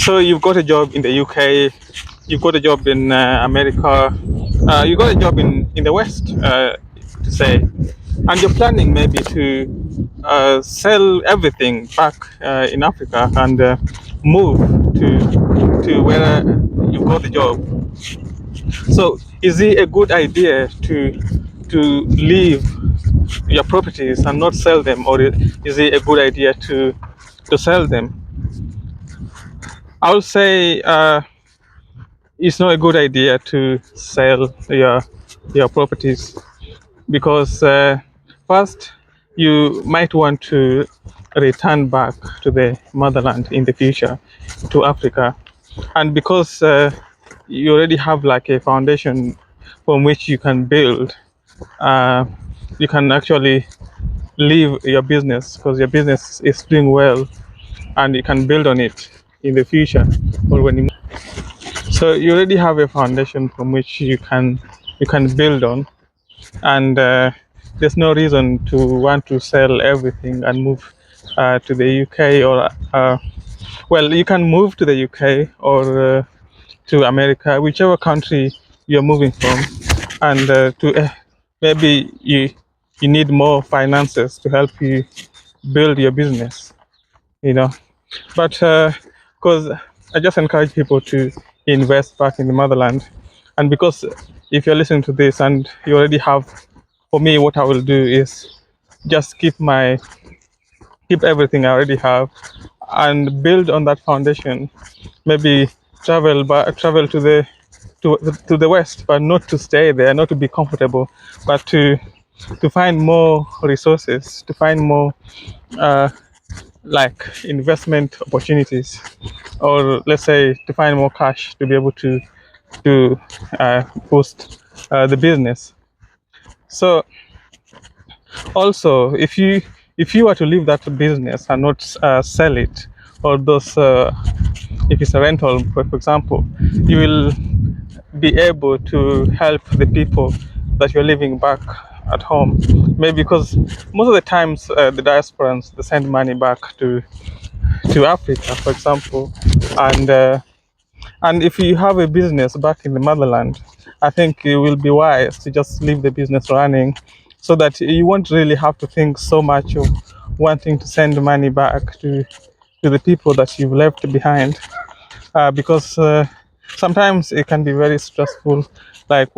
So you've got a job in the UK, you've got a job in America, you got a job in the West, to say, and you're planning maybe to sell everything back in Africa and move to where you got the job. So is it a good idea to leave your properties and not sell them, or is it a good idea to sell them? I would say it's not a good idea to sell your properties because first you might want to return back to the motherland in the future, to Africa, and because you already have like a foundation from which you can build, uh, you can actually leave your business because your business is doing well and you can build on it in the future, or when you, so you already have a foundation from which you can build on, and there's no reason to want to sell everything and move to the UK, or well, you can move to the UK or to America, whichever country you're moving from, and to maybe you need more finances to help you build your business, you know. But because I just encourage people to invest back in the motherland, and because if you're listening to this and you already have, for me, what I will do is just keep everything I already have and build on that foundation. Maybe travel to the west, but not to stay there, not to be comfortable, but to find more resources, to find more uh, like investment opportunities, or let's say to find more cash to be able to boost the business. So also, if you were to leave that business and not sell it, or those if it's a rental, for example, you will be able to help the people that you're living back at home. Maybe because most of the times the diasporans, they send money back to Africa, for example, and and if you have a business back in the motherland, I think it will be wise to just leave the business running, so that you won't really have to think so much of wanting to send money back to the people that you've left behind, because sometimes it can be very stressful, like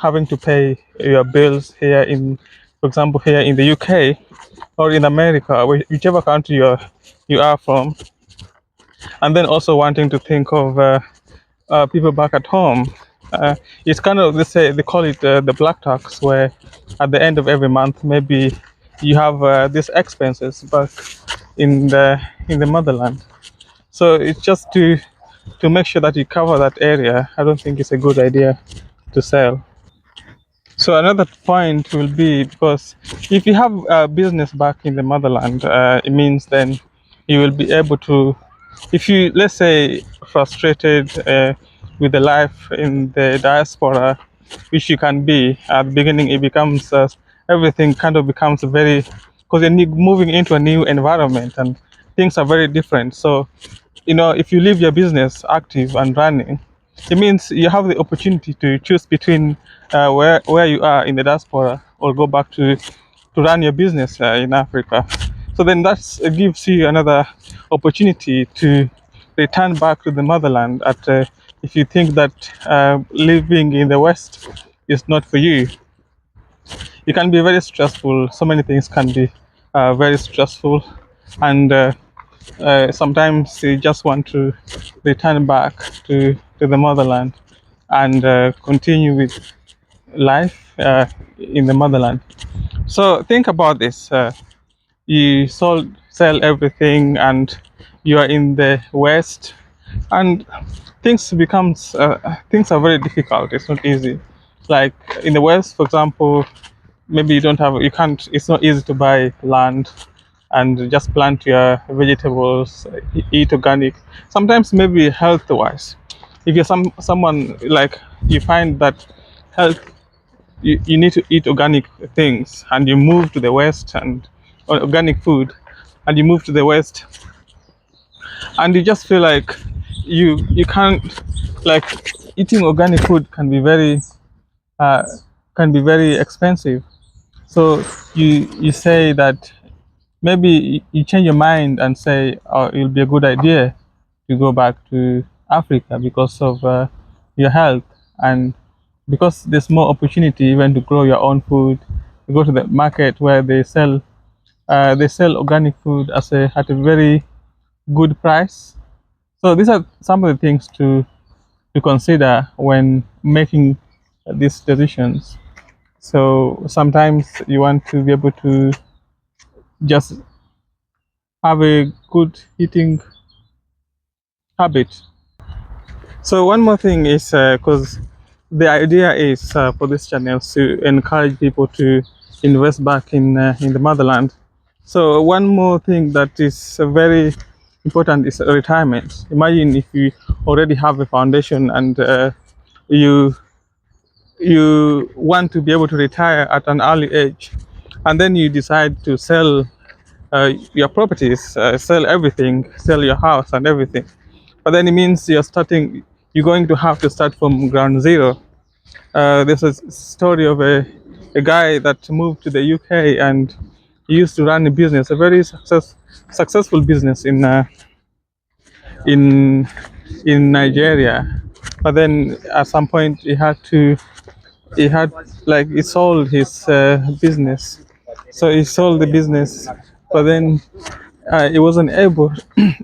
having to pay your bills here in, for example, here in the UK or in America, whichever country you are from, and then also wanting to think of people back at home. It's kind of, they call it the black tax, where at the end of every month, maybe you have these expenses back in the motherland. So it's just to make sure that you cover that area. I don't think it's a good idea to sell. So another point will be, because if you have a business back in the motherland, it means then you will be able to, if you, let's say, frustrated with the life in the diaspora, which you can be at the beginning, it becomes everything kind of becomes very, because you're moving into a new environment and things are very different. So if you leave your business active and running, it means you have the opportunity to choose between where you are in the diaspora, or go back to run your business in Africa. So then that gives you another opportunity to return back to the motherland if you think that living in the West is not for you. It can be very stressful. So many things can be very stressful, and sometimes you just want to return back to the motherland and continue with life in the motherland. So think about this. You sell everything and you are in the West, and things are very difficult. It's not easy. Like in the West, for example, maybe you can't, it's not easy to buy land and just plant your vegetables, eat organic. Sometimes maybe health wise, if you're someone like, you find that health, you need to eat organic things, and you move to the West, and or organic food, and you move to the West, and you just feel like you can't, like, eating organic food uh, can be very expensive. So you say that maybe you change your mind and say, oh, it'll be a good idea to go back to Africa because of your health, and because there's more opportunity even to grow your own food. You go to the market where they sell organic food at a very good price. So these are some of the things to consider when making these decisions. So sometimes you want to be able to just have a good eating habit. So one more thing is, because the idea is for this channel to encourage people to invest back in the motherland. So one more thing that is very important is retirement. Imagine if you already have a foundation and you you want to be able to retire at an early age, and then you decide to sell your properties, sell everything, sell your house and everything. But then it means you're going to have to start from ground zero. There's a story of a guy that moved to the UK, and he used to run a business, a very successful business in in Nigeria. But then at some point he had like he sold his business. So he sold the business, but then he wasn't able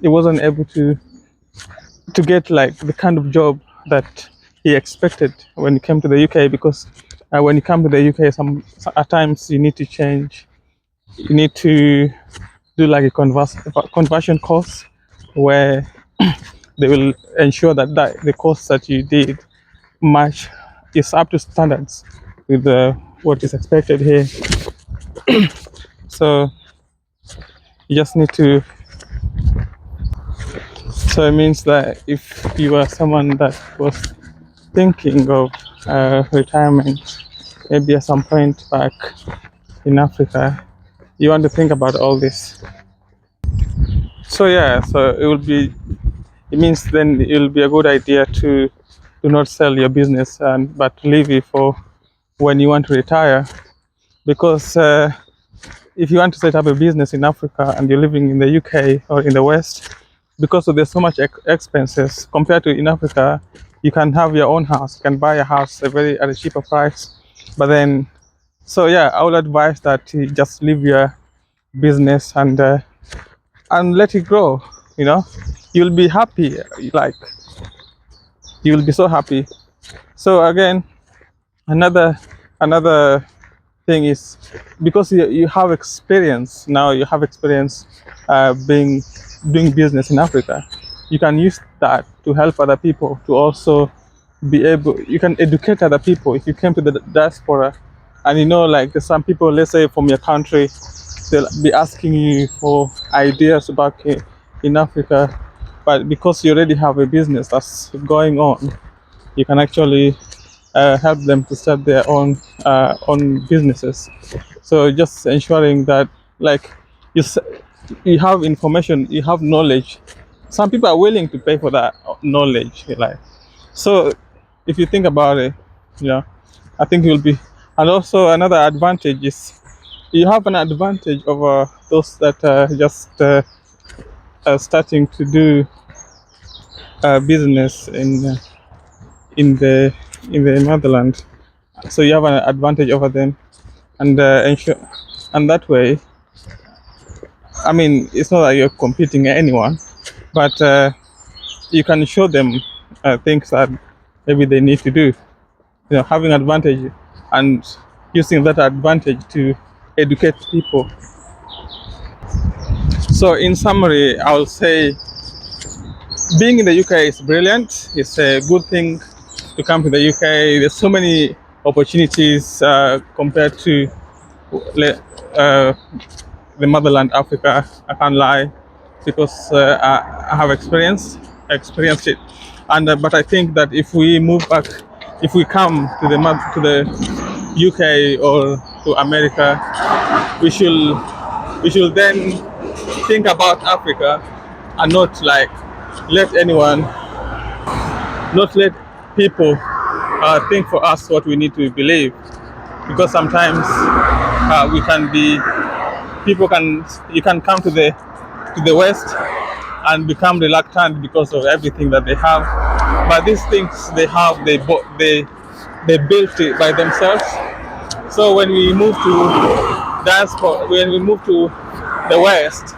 he wasn't able to get like the kind of job that he expected when he came to the UK, because when you come to the UK, at times you need to change. You need to do like a conversion course where they will ensure that the course that you did match is up to standards with what is expected here. So you just need to. So it means that if you are someone that was thinking of retirement, maybe at some point back in Africa, you want to think about all this. So yeah, so it means then it will be a good idea to do not sell your business, but to leave it for when you want to retire, because if you want to set up a business in Africa and you're living in the UK or in the West, because there's so much expenses compared to in Africa, you can have your own house, you can buy a house at a cheaper price. But then, so yeah, I would advise that you just leave your business and let it grow. You know, you'll be happy, like you'll be so happy. So again, another thing is, because you have experience now, you have experience being doing business in Africa, you can use that to help other people to also be able. You can educate other people if you came to the diaspora, and like there's some people, let's say from your country, they'll be asking you for ideas back in Africa, but because you already have a business that's going on, you can actually help them to start their own businesses. So just ensuring that, like, you you have information, you have knowledge. Some people are willing to pay for that knowledge, like. So if you think about it, I think you'll be. And also another advantage is you have an advantage over those that are just starting to do business in the in the motherland. So you have an advantage over them, and ensure, and that way, I mean, it's not that you're competing with anyone, but you can show them things that maybe they need to do. Having advantage and using that advantage to educate people. So in summary, I will say being in the UK is brilliant. It's a good thing to come to the UK. There's so many opportunities compared to uh, the motherland, Africa. I can't lie, because I have experienced it. And but I think that if we move back, if we come to the UK or to America, we should then think about Africa and not like let anyone not let people think for us what we need to believe, because sometimes we can be you can come to the West and become reluctant because of everything that they have, but these things they have, they built it by themselves. So when we move to diaspora, when we move to the West,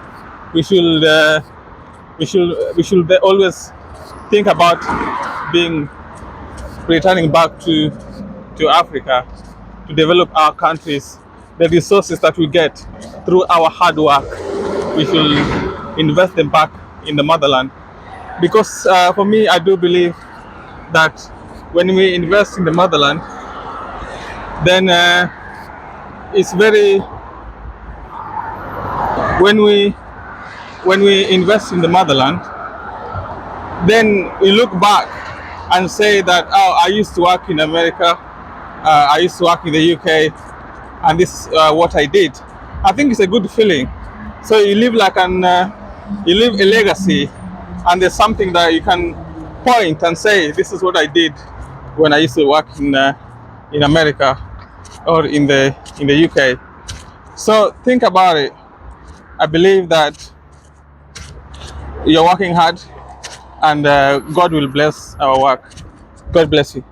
we should always think about returning back to Africa to develop our countries. The resources that we get through our hard work, we should invest them back in the motherland. Because for me, I do believe that when we invest in the motherland, then it's very when we invest in the motherland, then we look back and say that, oh, I used to work in America, I used to work in the UK, and this is what I did. I think it's a good feeling. So you live you leave a legacy, and there's something that you can point and say, this is what I did when I used to work in America or in the UK. So think about it. I believe that you're working hard, and God will bless our work. God bless you.